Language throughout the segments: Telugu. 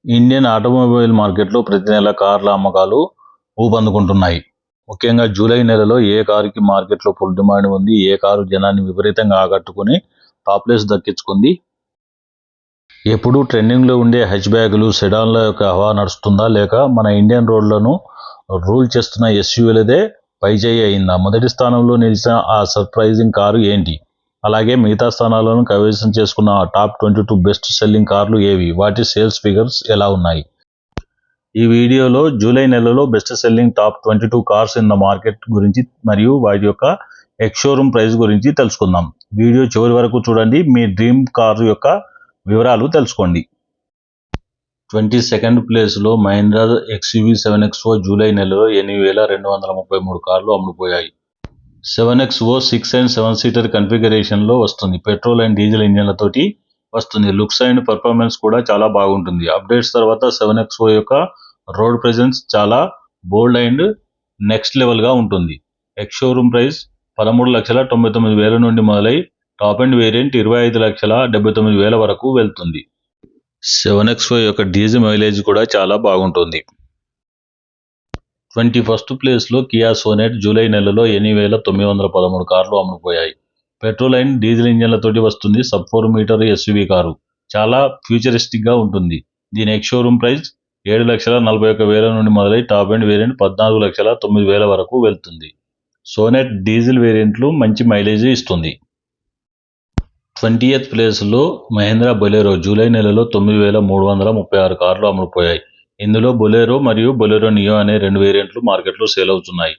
ఇండియన్ ఆటోమొబైల్ మార్కెట్లో ప్రతి నెల కార్ల అమ్మకాలు ఊపందుకుంటున్నాయి. ముఖ్యంగా జూలై నెలలో ఏ కారుకి మార్కెట్లో ఫుల్ డిమాండ్ ఉంది, ఏ కారు జనాన్ని విపరీతంగా ఆకట్టుకుని టాప్ ప్లేస్ దక్కించుకుంది, ఎప్పుడూ ట్రెండింగ్లో ఉండే హ్యాచ్ బ్యాగులు, సెడాన్ల యొక్క హవా నడుస్తుందా, లేక మన ఇండియన్ రోడ్లను రూల్ చేస్తున్న ఎస్యూవీలదే పైచేయి అయిందా? మొదటి స్థానంలో నిలిచిన ఆ సర్ప్రైజింగ్ కారు ఏంటి? అలాగే మిగతా స్థానాలను కైవసం చేసుకున్న ఆ టాప్ 22 బెస్ట్ సెల్లింగ్ కార్లు ఏవి? వాటి సేల్స్ ఫిగర్స్ ఎలా ఉన్నాయి? ఈ వీడియోలో జూలై నెలలో best selling top 22 cars in the market గురించి మరియు వాటి యొక్క ఎక్స్ షోరూమ్ ప్రైస్ గురించి తెలుసుకుందాం. వీడియో చివరి వరకు చూడండి, మీ డ్రీమ్ కార్ యొక్క వివరాలు తెలుసుకోండి. 22nd ప్లేస్లో మహీంద్రా XUV 7XO జూలై నెలలో 8,233 కార్లు అమ్ముడుపోయాయి. 7XO 6 అండ్ 7 సీటర్ కన్ఫిగరేషన్లో వస్తుంది. పెట్రోల్ అండ్ డీజిల్ ఇంజన్లతోటి వస్తుంది. లుక్స్ అండ్ పర్ఫార్మెన్స్ కూడా చాలా బాగుంటుంది. అప్డేట్స్ తర్వాత 7XO యొక్క రోడ్ ప్రెజెన్స్ చాలా బోల్డ్ అండ్ నెక్స్ట్ లెవెల్గా ఉంటుంది. ఎక్స్ షోరూమ్ ప్రైస్ 13,99,000 నుండి మొదలై టాప్ అండ్ వేరియంట్ 25,79,000 వరకు వెళ్తుంది. 7XO యొక్క డీజిల్ మైలేజ్ కూడా చాలా బాగుంటుంది. 21st ప్లేస్లో కియా సోనెట్ జూలై నెలలో 8,913 కార్లు అమ్ముడుపోయాయి. పెట్రోల్ అండ్ డీజిల్ ఇంజన్లతోటి వస్తుంది. సబ్ 4 మీటర్ ఎస్యూవీ కారు చాలా ఫ్యూచరిస్టిక్గా ఉంటుంది. దీని ఎక్స్ షోరూమ్ ప్రైస్ 7,41,000 నుండి మొదలై టాప్ అండ్ వేరియంట్ 14,09,000 వరకు వెళ్తుంది. సోనెట్ డీజిల్ వేరియంట్లు మంచి మైలేజ్ ఇస్తుంది. 20th ప్లేస్లో మహీంద్రా బొలెరో జూలై నెలలో 9,336 కార్లు అమ్ముడుపోయాయి. ఇందులో బొలెరో మరియు బొలెరో నియో అనే 2 వేరియంట్లు మార్కెట్లో సేల్ అవుతున్నాయి.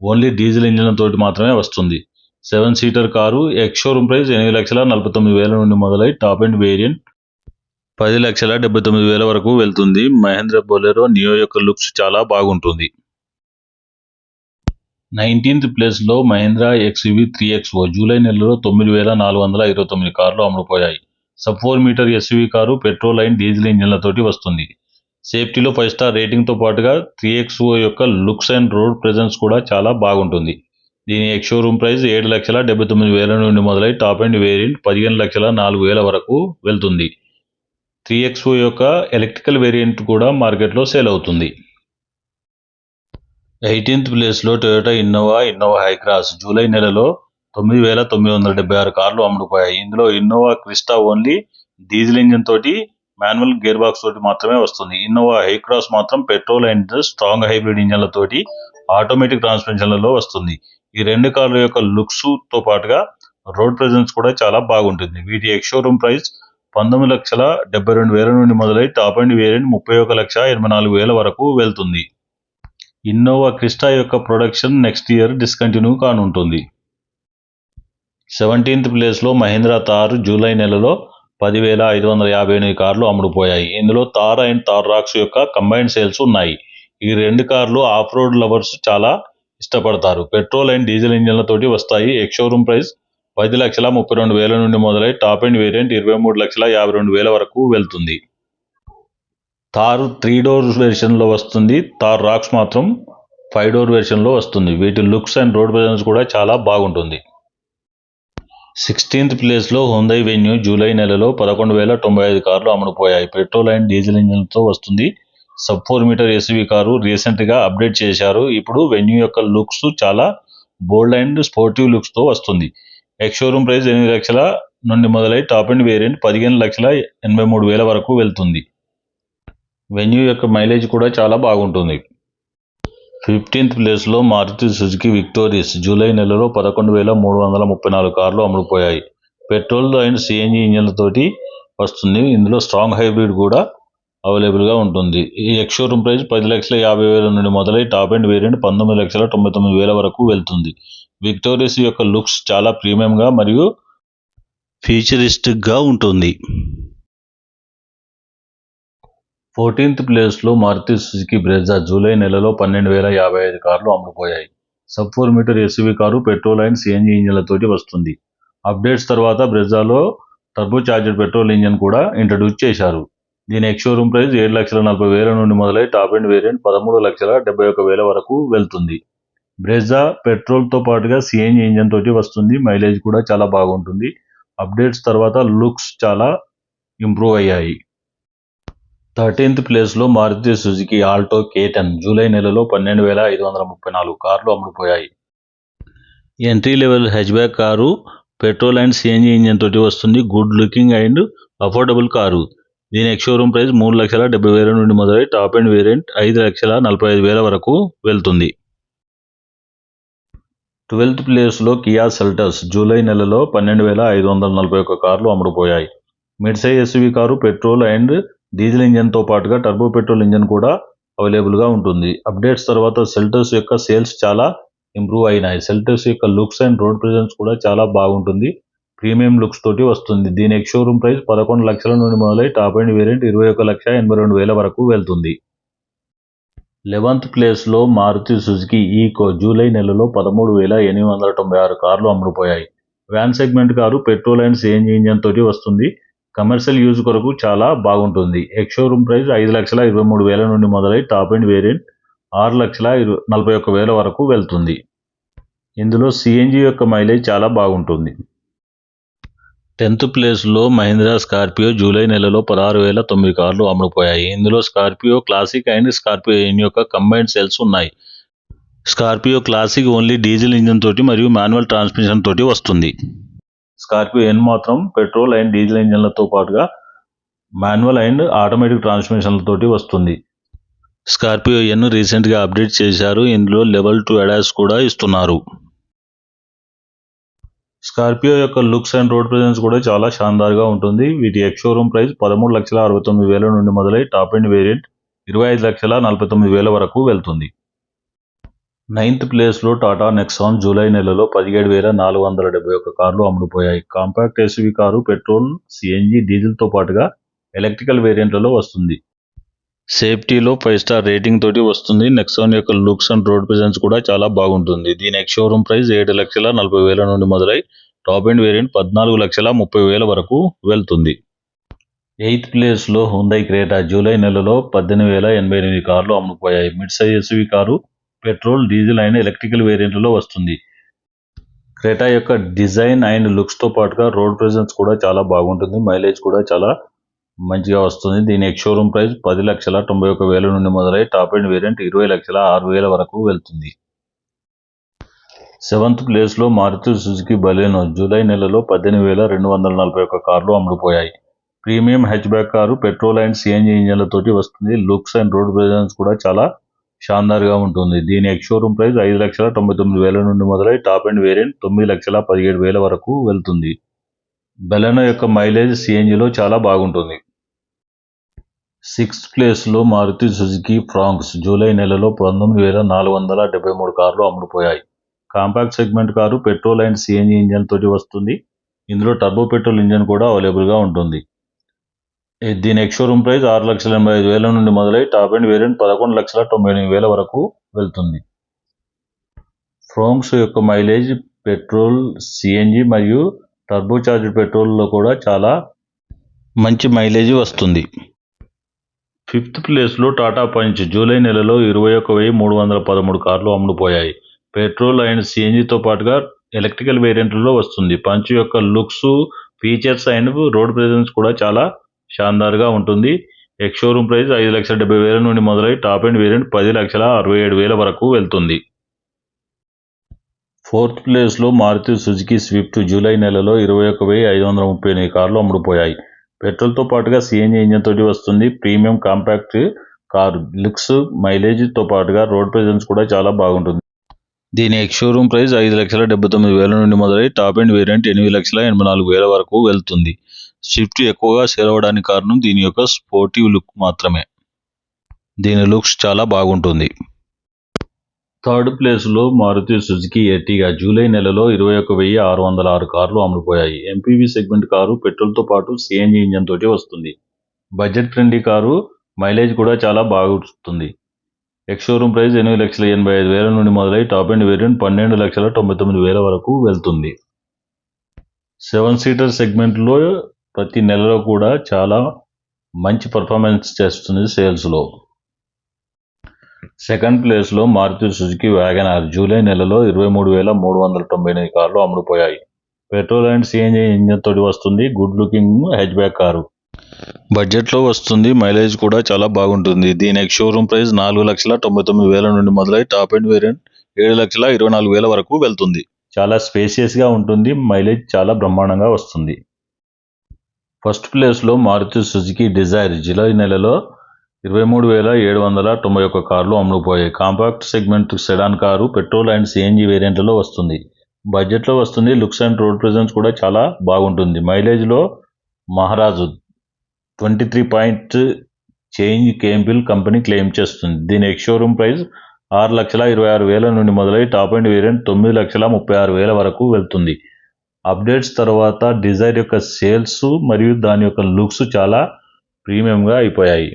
ఓన్లీ డీజిల్ ఇంజన్లతోటి మాత్రమే వస్తుంది. 7 seater car X showroom price 8,49,000 నుండి మొదలై టాప్ అండ్ వేరియంట్ 10,79,000 వరకు వెళ్తుంది. మహీంద్రా బొలెరో నియో యొక్క లుక్స్ చాలా బాగుంటుంది. 19th ప్లేస్లో మహీంద్రా XUV 3XO జూలై నెలలో 9,429 కార్లు అమ్ముడుపోయాయి. Sub 4 metre SUV car petrol and diesel ఇంజన్లతోటి వస్తుంది. సేఫ్టీలో 5 స్టార్ రేటింగ్తో పాటుగా 3XO యొక్క లుక్స్ అండ్ రోడ్ ప్రెజెన్స్ కూడా చాలా బాగుంటుంది. దీని ఎక్స్ షోరూమ్ ప్రైస్ 7,79,000 నుండి మొదలై టాప్ అండ్ వేరియంట్ 15,04,000 వరకు వెళ్తుంది. 3XO యొక్క ఎలక్ట్రికల్ వేరియంట్ కూడా మార్కెట్లో సేల్ అవుతుంది. 18th ప్లేస్లో టొయోటా ఇన్నోవా హైక్రాస్ జూలై నెలలో 9,976 కార్లు అమ్ముడుపోయాయి. ఇందులో Innova Crysta only diesel engine తోటి మాన్యువల్ గేర్ బాక్స్ తోటి మాత్రమే వస్తుంది. ఇన్నోవా హైక్రాస్ మాత్రం పెట్రోల్ అండ్ స్ట్రాంగ్ హైబ్రిడ్ ఇంజన్లతోటి ఆటోమేటిక్ ట్రాన్స్మిషన్లలో వస్తుంది. ఈ 2 కార్ల యొక్క లుక్స్ తో పాటుగా రోడ్ ప్రెజెన్స్ కూడా చాలా బాగుంటుంది. వీటి ఎక్స్ షోరూమ్ ప్రైస్ 19,72,000 నుండి మొదలై టాప్ అండ్ వేరియంట్ 31,84,000 వరకు వెళ్తుంది. ఇన్నోవా క్రిస్టా యొక్క ప్రొడక్షన్ నెక్స్ట్ ఇయర్ డిస్కంటిన్యూ కానుంటుంది. 17th ప్లేస్లో మహీంద్రా థార్ జూలై నెలలో 10,558 కార్లు అమ్ముడుపోయాయి. ఇందులో థార్ అండ్ థార్ రాక్స్ యొక్క కంబైన్డ్ సేల్స్ ఉన్నాయి. ఈ 2 కార్లు ఆఫ్ రోడ్ లవర్స్ చాలా ఇష్టపడతారు. పెట్రోల్ అండ్ డీజిల్ ఇంజన్లతోటి వస్తాయి. ఎక్స్ షోరూమ్ ప్రైస్ 10,32,000 నుండి మొదలై టాప్ అండ్ వేరియంట్ 23,52,000 వరకు వెళ్తుంది. థార్ 3 డోర్ వెర్షన్లో వస్తుంది. థార్ రాక్స్ మాత్రం 5 డోర్ వెర్షన్లో వస్తుంది. వీటి లుక్స్ అండ్ రోడ్ ప్రెజెన్స్ కూడా చాలా బాగుంటుంది. 16th ప్లేస్లో హ్యుండై వెన్యూ జూలై నెలలో 11,095 కార్లు అమ్ముడుపోయాయి. పెట్రోల్ అండ్ డీజిల్ ఇంజన్లతో వస్తుంది. సబ్ 4 మీటర్ ఎస్యూవీ కారు రీసెంట్గా అప్డేట్ చేశారు. ఇప్పుడు వెన్యూ యొక్క లుక్స్ చాలా బోల్డ్ అండ్ స్పోర్టివ్ లుక్స్తో వస్తుంది. ఎక్స్ షోరూమ్ ప్రైస్ 8,00,000 నుండి మొదలై టాప్ అండ్ వేరియంట్ 15,83,000 వరకు వెళ్తుంది. వెన్యూ యొక్క మైలేజ్ కూడా చాలా బాగుంటుంది. 15th ప్లేస్లో మారుతి సుజుకి విక్టోరియస్ జూలై నెలలో 11,334 కార్లు అమ్ముడుపోయాయి. పెట్రోల్ అండ్ సిఎన్జి ఇంజన్లతోటి వస్తుంది. ఇందులో స్ట్రాంగ్ హైబ్రిడ్ కూడా అవైలబుల్గా ఉంటుంది. ఈ ఎక్స్ షోరూమ్ ప్రైస్ 10,50,000 నుండి మొదలై టాప్ అండ్ వేరియంట్ 19,99,000 వరకు వెళ్తుంది. విక్టోరియస్ యొక్క లుక్స్ చాలా ప్రీమియంగా మరియు ఫ్యూచరిస్టిక్గా ఉంటుంది. 14th ప్లేస్లో మారుతి సుజుకి బ్రెజా జూలై నెలలో 12,055 కార్లు అమ్ముడుపోయాయి. Sub 4 metre SUV car petrol and CNG ఇంజన్లతోటి వస్తుంది. అప్డేట్స్ తర్వాత బ్రెజాలో టర్బో చార్జర్డ్ పెట్రోల్ ఇంజన్ కూడా ఇంట్రడ్యూస్ చేశారు. దీని ఎక్స్ షోరూమ్ ప్రైస్ 7,40,000 నుండి మొదలై టాప్ అండ్ వేరియంట్ 13,71,000 వరకు వెళ్తుంది. బ్రెజా పెట్రోల్తో పాటుగా సిఎన్జి ఇంజన్ తోటి వస్తుంది. మైలేజ్ కూడా చాలా బాగుంటుంది. అప్డేట్స్ తర్వాత లుక్స్ చాలా ఇంప్రూవ్ అయ్యాయి. 13th ప్లేస్లో Maruti Suzuki Alto K10 July నెలలో 12,534 కార్లు అమ్ముడుపోయాయి. Entry level hatchback car petrol and CNG engine తోటి వస్తుంది. Good looking and affordable car. దీని ఎక్స్ షోరూమ్ ప్రైస్ 3,70,000 నుండి మొదలై టాప్ అండ్ వేరియంట్ 5,45,000 వరకు వెళ్తుంది. 12th ప్లేస్లో కియా సెల్టాస్ జూలై నెలలో 12,541 కార్లు అమ్ముడుపోయాయి. Mid size SUV car petrol and diesel ఇంజన్తో పాటుగా టర్బో పెట్రోల్ ఇంజన్ కూడా అవైలబుల్గా ఉంటుంది. అప్డేట్స్ తర్వాత సెల్టాస్ యొక్క సేల్స్ చాలా ఇంప్రూవ్ అయినాయి. సెల్టాస్ యొక్క లుక్స్ అండ్ రోడ్ ప్రెజెన్స్ కూడా చాలా బాగుంటుంది. ప్రీమియం లుక్స్ తోటి వస్తుంది. దీని ఎక్స్ షోరూమ్ ప్రైస్ 11 లక్షల నుండి మొదలై టాప్ అండ్ వేరియంట్ 21,82,000 వరకు వెళ్తుంది. 11th ప్లేస్లో మారుతి సుజుకి ఈకో జూలై నెలలో 13,896 కార్లు అమ్ముడుపోయాయి. Van segment car petrol and CNG engine తోటి వస్తుంది. కమర్షియల్ యూజ్ కొరకు చాలా బాగుంటుంది. ఎక్స్ షోరూమ్ ప్రైస్ 5,23,000 నుండి మొదలై టాప్ అండ్ వేరియంట్ 6,41,000 వరకు వెళ్తుంది. ఇందులో సిఎన్జి యొక్క మైలేజ్ చాలా బాగుంటుంది. 10th ప్లేస్లో మహీంద్రా స్కార్పియో జూలై నెలలో 16,009 కార్లు అమ్ముడుపోయాయి. ఇందులో Scorpio Classic and Scorpio N యొక్క కంబైన్డ్ సేల్స్ ఉన్నాయి. Scorpio Classic only diesel engine తోటి మరియు మాన్యువల్ ట్రాన్స్మిషన్ తోటి వస్తుంది. స్కార్పియో ఎన్ మాత్రం పెట్రోల్ అండ్ డీజిల్ ఇంజన్లతో పాటుగా మాన్యువల్ అండ్ ఆటోమేటిక్ ట్రాన్స్మిషన్లతోటి వస్తుంది. స్కార్పియో ఎన్ రీసెంట్గా అప్డేట్ చేశారు. ఇందులో లెవెల్ 2 ADAS కూడా ఇస్తున్నారు. స్కార్పియో యొక్క లుక్స్ అండ్ రోడ్ ప్రెజెన్స్ కూడా చాలా షాన్దార్గా ఉంటుంది. వీటి ఎక్స్ షోరూమ్ ప్రైస్ 13,69,000 నుండి మొదలై టాప్ అండ్ వేరియంట్ 25,49,000 వరకు వెళ్తుంది. 9th ప్లేస్లో టాటా నెక్సాన్ జూలై నెలలో 17,471 కార్లు అమ్ముడుపోయాయి. Compact SUV car petrol, CNG, డీజిల్తో పాటుగా ఎలక్ట్రికల్ వేరియంట్లలో వస్తుంది. సేఫ్టీలో 5 స్టార్ రేటింగ్ తోటి వస్తుంది. నెక్సాన్ యొక్క లుక్స్ అండ్ రోడ్ ప్రెజెన్స్ కూడా చాలా బాగుంటుంది. దీని ఎక్స్ షోరూమ్ ప్రైస్ 7,40,000 నుండి మొదలై టాప్ అండ్ వేరియంట్ 14,30,000 వరకు వెళ్తుంది. 8th ప్లేస్లో హ్యుండై క్రెటా జూలై నెలలో 18,088 కార్లు అమ్ముడుపోయాయి. Mid size SUV car petrol, diesel and electrical వేరియంట్లలో వస్తుంది. క్రెటా యొక్క డిజైన్ అండ్ లుక్స్తో పాటుగా రోడ్ ప్రెజెన్స్ కూడా చాలా బాగుంటుంది. మైలేజ్ కూడా చాలా మంచిగా వస్తుంది. దీని ఎక్స్ షోరూమ్ ప్రైస్ 10,91,000 నుండి మొదలై టాప్ అండ్ వేరియంట్ 20,06,000 వరకు వెళ్తుంది. 7th ప్లేస్లో మారుతి సుజుకి బలెనో జూలై నెలలో 18,241 కార్లు అమ్ముడుపోయాయి. Premium hatchback car petrol and CNG ఇంజన్లతోటి వస్తుంది. లుక్స్ అండ్ రోడ్ ప్రెజెన్స్ కూడా చాలా షాన్దార్గా ఉంటుంది. దీని ఎక్స్ షోరూమ్ ప్రైస్ 5,99,000 నుండి మొదలై టాప్ అండ్ వేరియంట్ 9,17,000 వరకు వెళ్తుంది. బెలెనో యొక్క మైలేజ్ సిఎన్జిలో చాలా బాగుంటుంది. 6th ప్లేస్లో మారుతి సుజుకి ఫ్రాంక్స్ జూలై నెలలో 19,473 కార్లు అమ్ముడుపోయాయి. Compact segment car petrol and CNG engine తోటి వస్తుంది. ఇందులో టర్బో పెట్రోల్ ఇంజన్ కూడా అవైలబుల్గా ఉంటుంది. దీని ఎక్స్ షోరూమ్ ప్రైస్ 6,85,000 నుండి మొదలై టాప్ అండ్ వేరియంట్ 11,98,000 వరకు వెళ్తుంది. ఫ్రాంక్స్ యొక్క మైలేజ్ పెట్రోల్, సిఎన్జి మరియు టర్బో చార్జ్డ్ పెట్రోల్లో కూడా చాలా మంచి మైలేజ్ వస్తుంది. 5th ప్లేస్లో టాటా పంచ్ జూలై నెలలో 21,313 కార్లు అమ్ముడుపోయాయి. పెట్రోల్ అండ్ సిఎన్జితో పాటుగా ఎలక్ట్రికల్ వేరియంట్లలో వస్తుంది. పంచ్ యొక్క looks, features and road presence కూడా చాలా షాన్దార్గా ఉంటుంది. ఎక్స్ షోరూమ్ ప్రైస్ 5,70,000 నుండి మొదలై టాప్ అండ్ వేరియంట్ 10,67,000 వరకు వెళ్తుంది. 4th ప్లేస్లో మారుతి సుజుకి స్విఫ్ట్ జూలై నెలలో 21,538 కార్లు అమ్ముడుపోయాయి. పెట్రోల్తో పాటుగా సిఎన్జి ఇంజన్ తోటి వస్తుంది. ప్రీమియం కాంపాక్ట్ కార్ లుక్స్, మైలేజ్తో పాటుగా రోడ్ ప్రెజెన్స్ కూడా చాలా బాగుంటుంది. దీని ఎక్స్ షోరూమ్ ప్రైస్ 5,79,000 నుండి మొదలై టాప్ అండ్ వేరియంట్ 8,84,000 వరకు వెళ్తుంది. స్విఫ్ట్ ఎక్కువగా సేల్ అవ్వడానికి కారణం దీని యొక్క స్పోర్టివ్ లుక్ మాత్రమే. దీని లుక్స్ చాలా బాగుంటుంది. 3rd ప్లేస్లో మారుతి సుజుకి ఎర్టిగా జూలై నెలలో 21,606 కార్లు అమ్ముడుపోయాయి. ఎంపీవీ సెగ్మెంట్ కారు పెట్రోల్తో పాటు సిఎన్జి ఇంజన్ తోటి వస్తుంది. బడ్జెట్ ఫ్రెండ్లీ కారు, మైలేజ్ కూడా చాలా బాగుంటుంది. ఎక్స్ షోరూమ్ ప్రైస్ 8,85,000 నుండి మొదలై టాప్ అండ్ వేరియంట్ 12,99,000 వరకు వెళ్తుంది. 7 సీటర్ సెగ్మెంట్లో ప్రతి నెలలో కూడా చాలా మంచి పర్ఫార్మెన్స్ చేస్తుంది సేల్స్లో. 2nd ప్లేస్లో మారుతి సుజుకి వ్యాగనార్ జూలై నెలలో 23,398 కార్లు అమ్ముడుపోయాయి. పెట్రోల్ అండ్ సిఎన్జి ఇంజన్ తోటి వస్తుంది. Good looking hatchback car. బడ్జెట్లో వస్తుంది, మైలేజ్ కూడా చాలా బాగుంటుంది. దీని ఎక్స్ షోరూమ్ ప్రైస్ 4,99,000 నుండి మొదలై టాప్ ఎండ్ వేరియంట్ 7,24,000 వరకు వెళ్తుంది. చాలా స్పేసియస్గా ఉంటుంది, మైలేజ్ చాలా బ్రహ్మాండంగా వస్తుంది. ఫస్ట్ ప్లేస్లో మారుతి సుజుకి డిజైర్ జూలై నెలలో 23,791 కార్లు అమ్ముడుపోయాయి. Compact segment sedan car petrol and CNG వేరియంట్లలో వస్తుంది. బడ్జెట్లో వస్తుంది. లుక్స్ అండ్ రోడ్ ప్రెజెన్స్ కూడా చాలా బాగుంటుంది. మైలేజ్లో మహారాజు 23 పాయింట్ చేంజ్ కేంపిల్ కంపెనీ క్లెయిమ్ చేస్తుంది. దీని ఎక్స్ షోరూమ్ ప్రైస్ 6,26,000 నుండి మొదలై టాప్ ఎండ్ వేరియంట్ 9,36,000 వరకు వెళ్తుంది. అప్డేట్స్ తర్వాత డిజైర్ యొక్క సేల్స్ మరియు దాని యొక్క లుక్స్ చాలా ప్రీమియంగా అయిపోయాయి.